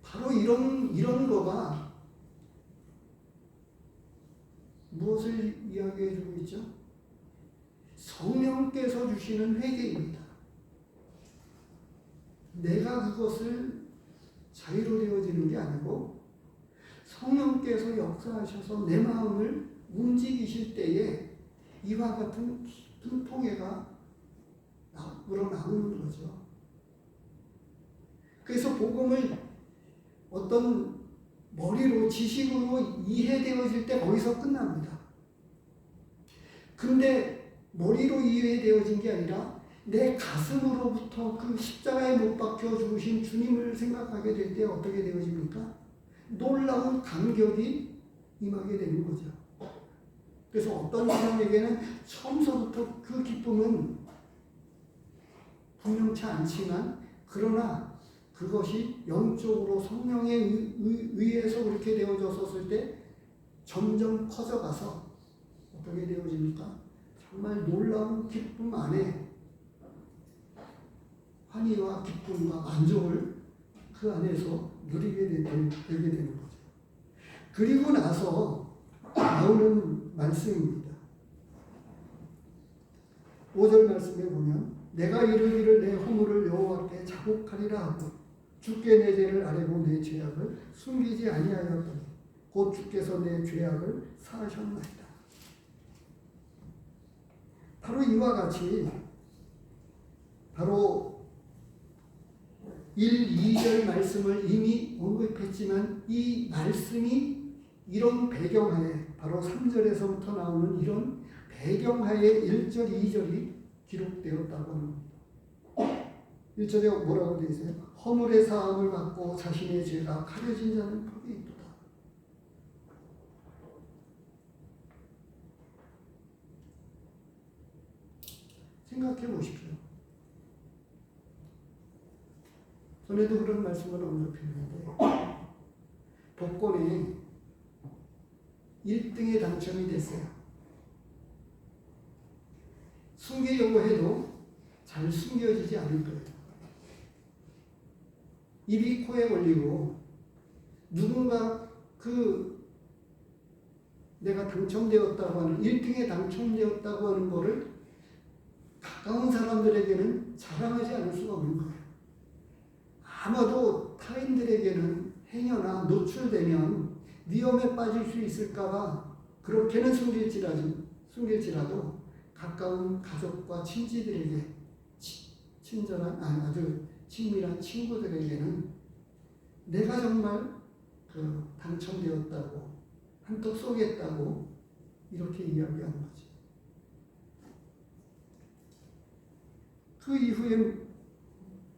바로 이런 거가 무엇을 이야기해 주고 있죠? 성령께서 주시는 회개입니다. 내가 그것을 자유로 되어지는 게 아니고 성령께서 역사하셔서 내 마음을 움직이실 때에 이와 같은 깊은 통해가 우러나오는 거죠. 그래서 복음을 어떤 머리로 지식으로 이해되어질 때 거기서 끝납니다. 근데 머리로 이해되어진 게 아니라 내 가슴으로부터 그 십자가에 못 박혀 죽으신 주님을 생각하게 될 때 어떻게 되어집니까? 놀라운 감격이 임하게 되는 거죠. 그래서 어떤 사람에게는 처음서부터 그 기쁨은 분명치 않지만 그러나 그것이 영적으로 성령에 의해서 그렇게 되어졌을 때 점점 커져가서 어떻게 되어집니까? 정말 놀라운 기쁨 안에 환희와 기쁨과 만족을 그 안에서 누리게 되는 거죠. 그리고 나서 나오는 말씀입니다. 5절 말씀에 보면 내가 이르기를 내 허물을 여호와께 자복하리라 하고 주께 내 죄를 아뢰고 내 죄악을 숨기지 아니하였더니 곧 주께서 내 죄악을 사하셨나이다. 바로 이와 같이 바로 1, 2절 말씀을 이미 언급했지만 이 말씀이 이런 배경하에 바로 3절에서부터 나오는 이런 배경하에 1절, 2절이 기록되었다고 합니다. 1절에 뭐라고 되어 있어요? 허물의 사함을 받고 자신의 죄가 가려진 자는 복이 있도다. 생각해 보십시오. 전에도 그런 말씀을 언급했는데 복권에 1등에 당첨이 됐어요. 숨기려고 해도 잘 숨겨지지 않을 거예요. 입이 코에 걸리고 누군가 내가 당첨되었다고 하는 1등에 당첨되었다고 하는 거를 가까운 사람들에게는 자랑하지 않을 수가 없는 거예요. 아마도 타인들에게는 행여나 노출되면 위험에 빠질 수 있을까봐 그렇게는 숨길지라도 가까운 가족과 친지들에게 친절한 아주 친밀한 친구들에게는 내가 정말 당첨되었다고 한턱 쏘겠다고 이렇게 이야기하는 거지. 그 이후에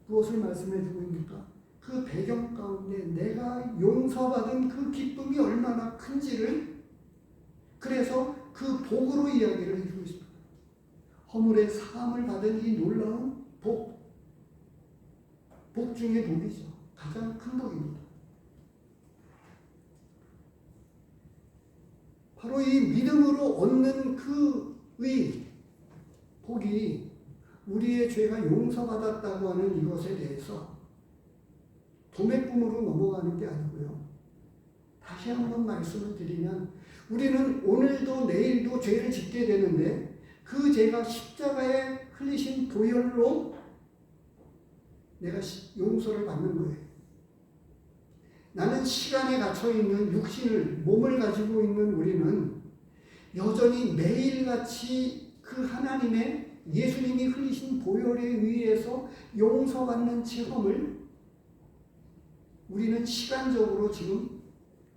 무엇을 말씀해 주고 있습니까? 그 배경 가운데 내가 용서받은 그 기쁨이 얼마나 큰지를 그래서 그 복으로 이야기를 해주고 있습니다. 허물의 사함을 받은 이 놀라운 복 중의 복이죠. 가장 큰 복입니다. 바로 이 믿음으로 얻는 복이 우리의 죄가 용서받았다고 하는 이것에 대해서 도매꿈으로 넘어가는 게 아니고요. 다시 한번 말씀을 드리면 우리는 오늘도 내일도 죄를 짓게 되는데 그 죄가 십자가에 흘리신 보혈로 내가 용서를 받는 거예요. 나는 시간에 갇혀있는 몸을 가지고 있는 우리는 여전히 매일같이 그 하나님의 예수님이 흘리신 보혈에 의해서 용서받는 체험을 우리는 시간적으로 지금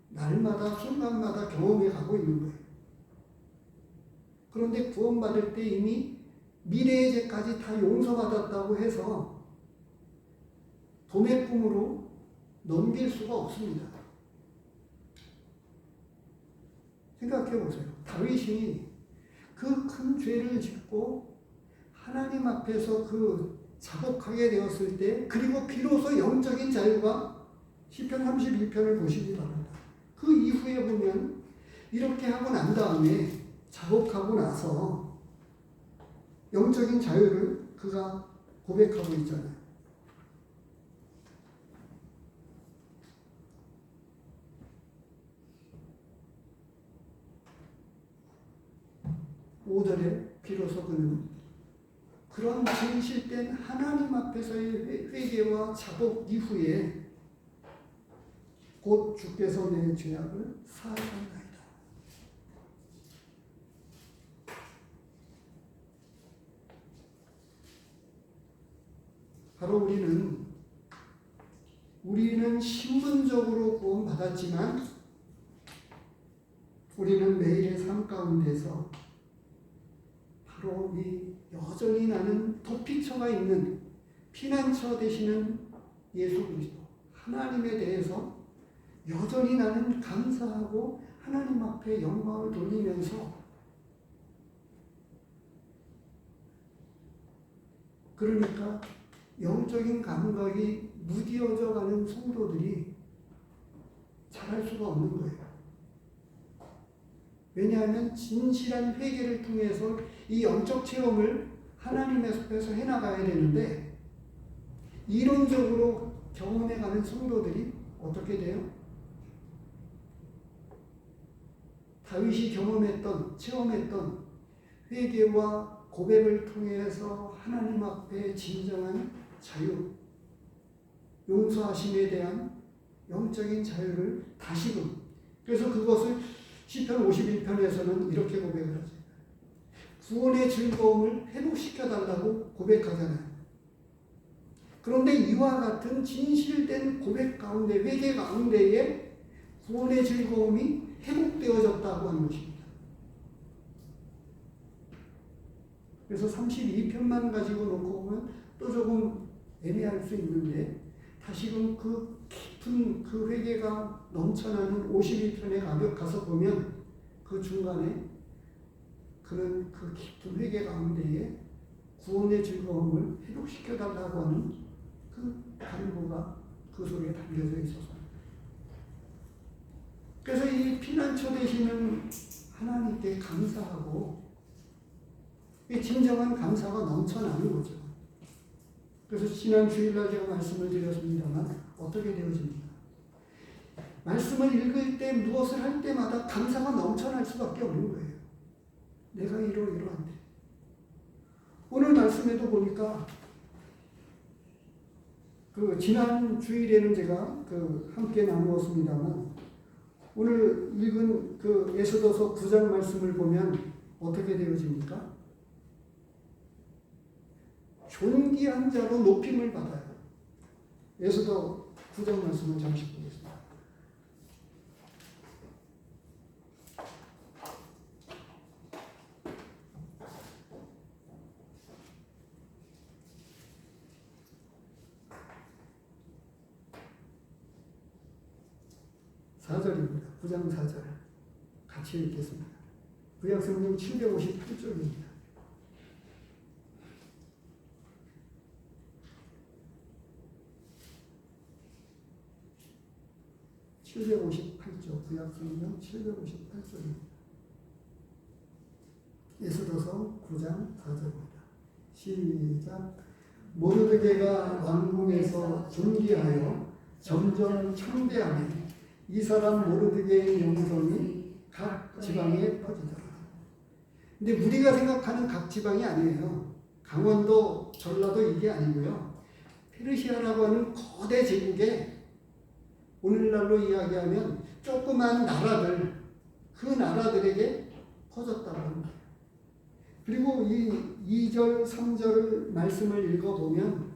날마다 순간마다 경험해 가고 있는 거예요. 그런데 구원받을 때 이미 미래의 죄까지 다 용서받았다고 해서 도매꿈으로 넘길 수가 없습니다. 생각해 보세요. 다윗이 그 큰 죄를 짓고 하나님 앞에서 자복하게 되었을 때 그리고 비로소 영적인 자유가 시편 31편을 보시기 바랍니다. 그 이후에 보면 이렇게 하고 난 다음에 자복하고 나서 영적인 자유를 그가 고백하고 있잖아요. 5절에 비로소 그는 그런 진실된 하나님 앞에서의 회개와 자복 이후에 곧 주께서 내 죄악을 사하셨나이다. 바로 우리는 신분적으로 구원받았지만 우리는 매일의 삶 가운데서 바로 이 여전히 나는 도피처가 있는 피난처 되시는 예수 그리스도 하나님에 대해서 여전히 나는 감사하고 하나님 앞에 영광을 돌리면서 그러니까 영적인 감각이 무디어져 가는 성도들이 잘할 수가 없는 거예요. 왜냐하면 진실한 회개를 통해서 이 영적 체험을 하나님 앞에서 해나가야 되는데 이론적으로 경험해가는 성도들이 어떻게 돼요? 다윗이 체험했던 회개와 고백을 통해서 하나님 앞에 진정한 자유, 용서하심에 대한 영적인 자유를 다시금, 그래서 그것을 시편 51편에서는 이렇게 고백을 하죠. 구원의 즐거움을 회복시켜달라고 고백하잖아요. 그런데 이와 같은 진실된 고백 가운데, 회개 가운데에 구원의 즐거움이 회복되어졌다고 하는 것입니다. 그래서 32편만 가지고 놓고 보면 또 조금 애매할 수 있는데 다시금 그 깊은 그 회개가 넘쳐나는 52편에 가서 보면 그 중간에 그런 그 깊은 회개 가운데에 구원의 즐거움을 회복시켜달라고 하는 그 간구가 그 속에 담겨져 있어서 그래서 이 피난처 되시는 하나님께 감사하고 이 진정한 감사가 넘쳐나는 거죠. 그래서 지난 주일날 제가 말씀을 드렸습니다만 어떻게 되어집니까? 말씀을 읽을 때 무엇을 할 때마다 감사가 넘쳐날 수밖에 없는 거예요. 내가 이러한데 오늘 말씀에도 보니까 그 지난 주일에는 제가 그 함께 나누었습니다만 오늘 읽은 그 에스더서 9장 말씀을 보면 어떻게 되어집니까? 존귀한 자로 높임을 받아요. 에스더 9장 말씀을 잠시 보겠습니다. (4절입니다) 9장 4절 같이 읽겠습니다. 구약성경 758쪽입니다. 구약성경 758쪽입니다. 에스더서 9장 4절입니다. 시작. 모르드게가 왕궁에서 존귀하여 점점 창대하네. 이 사람 모르드게의 명성이 각 지방에 퍼지더라. 근데 우리가 생각하는 각 지방이 아니에요. 강원도, 전라도 이게 아니고요. 페르시아라고 하는 거대 제국에 오늘날로 이야기하면 조그만 나라들, 그 나라들에게 퍼졌다고 합니다. 그리고 이 2절, 3절 말씀을 읽어보면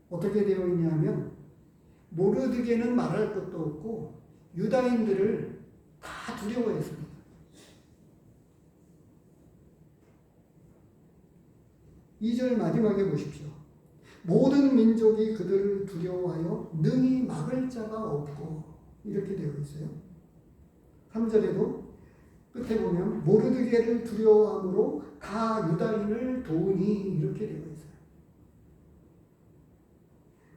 어떻게 되어 있냐면 모르드게는 말할 것도 없고 유다인들을 다 두려워했습니다. 이 절 마지막에 보십시오. 모든 민족이 그들을 두려워하여 능히 막을 자가 없고 이렇게 되어 있어요. 3절에도 끝에 보면 모르드게를 두려워함으로 다 유다인을 도우니 이렇게 되어 있어요.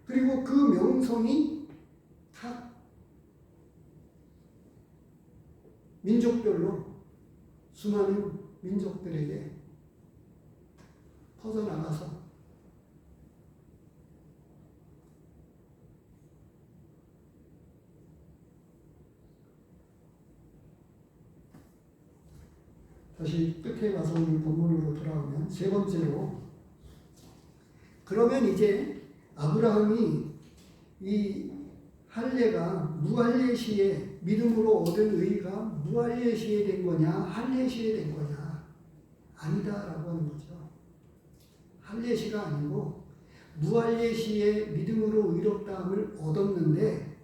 그리고 그 명성이 각 민족별로 수많은 민족들에게 퍼져나가서 다시 끝에 가서 우리 본문으로 돌아오면 세 번째로, 그러면 이제 아브라함이 이 할례가 무할례 시에 믿음으로 얻은 의가 무할례 시에 된 거냐 할례 시에 된 거냐, 아니다라고 하는 거죠. 할례 시가 아니고 무할례 시에 믿음으로 의롭다함을 얻었는데,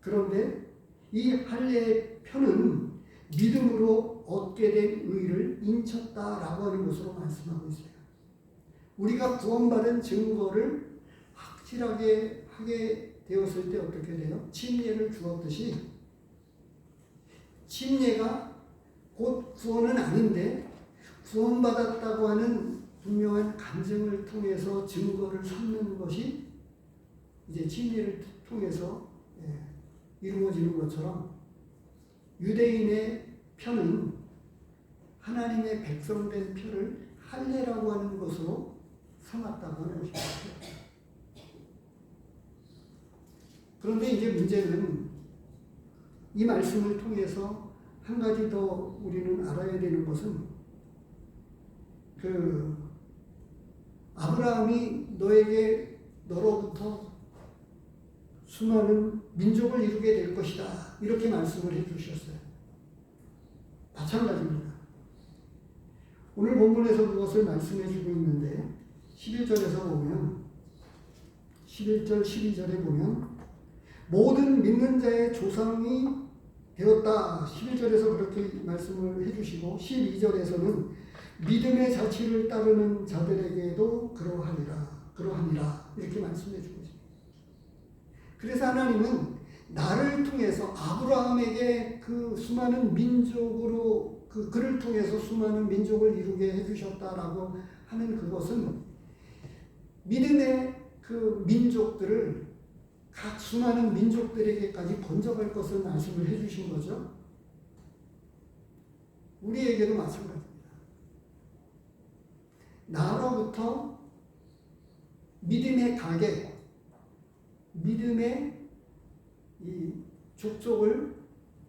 그런데 이 할례의 표는 믿음으로 얻게 된 의를 인쳤다라고 하는 것으로 말씀하고 있어요. 우리가 구원받은 증거를 확실하게 하게 되었을 때 어떻게 돼요? 침례를 주었듯이, 침례가 곧 구원은 아닌데 구원받았다고 하는 분명한 감정을 통해서 증거를 삼는 것이 이제 침례를 통해서 이루어지는 것처럼, 유대인의 표는 하나님의 백성된 표를 할례라고 하는 것으로 삼았다고 하는 것입니다. 그런데 이제 문제는 이 말씀을 통해서 한 가지 더 우리는 알아야 되는 것은, 아브라함이 너로부터 수많은 민족을 이루게 될 것이다, 이렇게 말씀을 해주셨어요. 마찬가지입니다. 오늘 본문에서 그것을 말씀해 주고 있는데, 11절에서 보면, 11절 12절에 보면 모든 믿는 자의 조상이 되었다, 11절에서 그렇게 말씀을 해주시고, 12절에서는 믿음의 자취를 따르는 자들에게도 그러하니라 이렇게 말씀해 주고 있습니다. 그래서 하나님은 나를 통해서 아브라함에게 그 수많은 민족으로 그를 통해서 수많은 민족을 이루게 해주셨다라고 하는 그것은 믿음의 그 민족들을 각 수많은 민족들에게까지 번져갈 것을 말씀을 해주신 거죠. 우리에게도 마찬가지입니다. 나로부터 믿음의 가계, 믿음의 이 족속을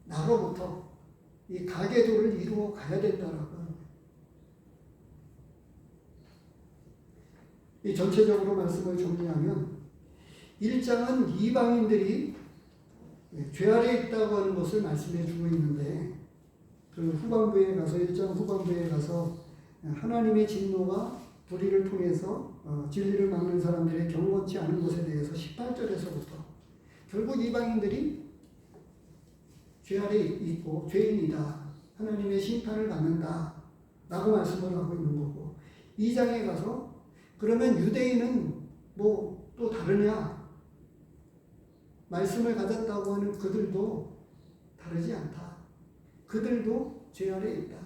나로부터 이 가계도를 이루어 가야 된다라고 합니다. 이 전체적으로 말씀을 정리하면 1장은 이방인들이 죄 아래 있다고 하는 것을 말씀해 주고 있는데, 그 후반부에 가서 1장 후반부에 가서 하나님의 진노가 불의를 통해서 진리를 막는 사람들의 경건치 않은 것에 대해서 18절에서부터 결국 이방인들이 죄 아래 있고 죄인이다, 하나님의 심판을 받는다 라고 말씀을 하고 있는 거고, 2장에 가서 그러면 유대인은 뭐 또 다르냐, 말씀을 가졌다고 하는 그들도 다르지 않다, 그들도 죄 아래 있다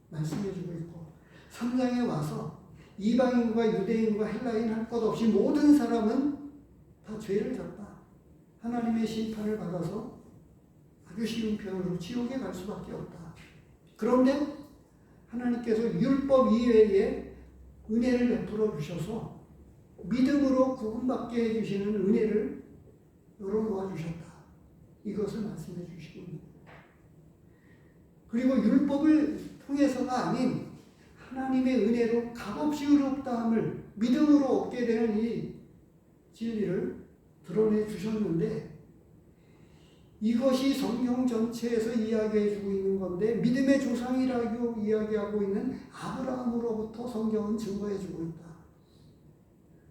말씀해주고 있고, 3장에 와서 이방인과 유대인과 헬라인 할 것 없이 모든 사람은 다 죄를 졌다, 하나님의 심판을 받아서 아주 쉬운 표현으로 지옥에 갈 수밖에 없다. 그런데 하나님께서 율법 이외에 은혜를 베풀어 주셔서 믿음으로 구원받게 해주시는 은혜를 열어놓아 주셨다, 이것을 말씀해 주시고 있습니다. 그리고 율법을 통해서가 아닌 하나님의 은혜로 값없이 의롭다함을 믿음으로 얻게 되는 이 진리를 드러내 주셨는데, 이것이 성경 전체에서 이야기해 주고 있는 건데, 믿음의 조상이라고 이야기하고 있는 아브라함으로부터 성경은 증거해 주고 있다.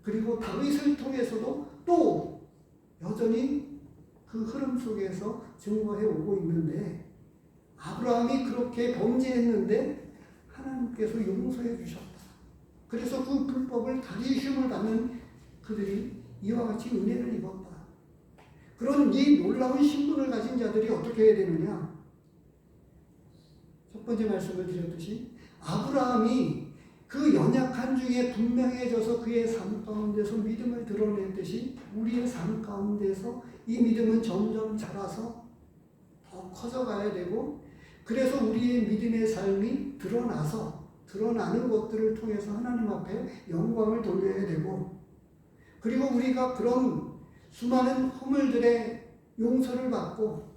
그리고 다윗을 통해서도 또 여전히 그 흐름 속에서 증거해 오고 있는데, 아브라함이 그렇게 범죄했는데 하나님께서 용서해 주셨다. 그래서 그 불법을 다리심을 받는 그들이 이와 같이 은혜를 입었다. 그런 이 놀라운 신분을 가진 자들이 어떻게 해야 되느냐? 첫 번째 말씀을 드렸듯이 아브라함이 그 연약한 중에 분명해져서 그의 삶 가운데서 믿음을 드러냈듯이 우리의 삶 가운데서 이 믿음은 점점 자라서 더 커져가야 되고, 그래서 우리의 믿음의 삶이 드러나는 것들을 통해서 하나님 앞에 영광을 돌려야 되고, 그리고 우리가 그런 수많은 허물들의 용서를 받고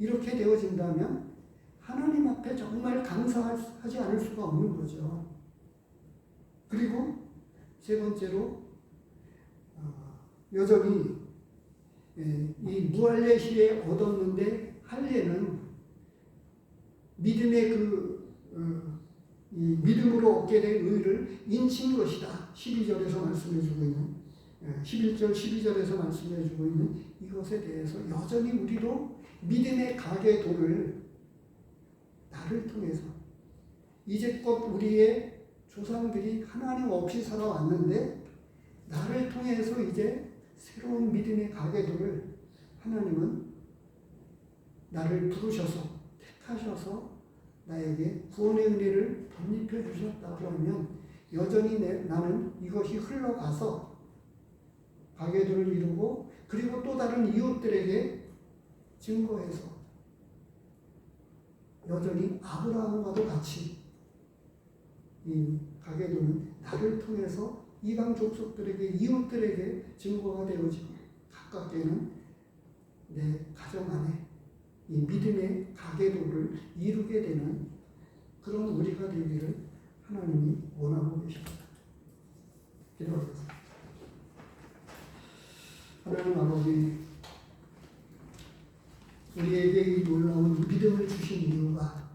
이렇게 되어진다면 하나님 앞에 정말 감사하지 않을 수가 없는 거죠. 그리고 세 번째로 여전히 이 무할례 시에 얻었는데 할례는 믿음의 이 믿음으로 얻게 된 의를 인친 것이다. 12절에서 말씀해주고 있는 11절 12절에서 말씀해주고 있는 이것에 대해서 여전히 우리도 믿음의 가계도를 나를 통해서 이제껏 우리의 조상들이 하나님 없이 살아왔는데 나를 통해서 이제 새로운 믿음의 가계도를 하나님은 나를 부르셔서 택하셔서 나에게 구원의 은혜를 덧입혀 주셨다고 하면 여전히 나는 이것이 흘러가서 가계도를 이루고 그리고 또 다른 이웃들에게 증거해서 여전히 아브라함과도 같이 이 가계도는 나를 통해서 이방 족속들에게 이웃들에게 증거가 되어지고 가깝게는 내 가정 안에 이 믿음의 가계도를 이루게 되는 그런 우리가 되기를 하나님이 원하고 계십니다. 기도하겠습니다. 하나님 아버지, 우리에게 이 놀라운 믿음을 주신 이유가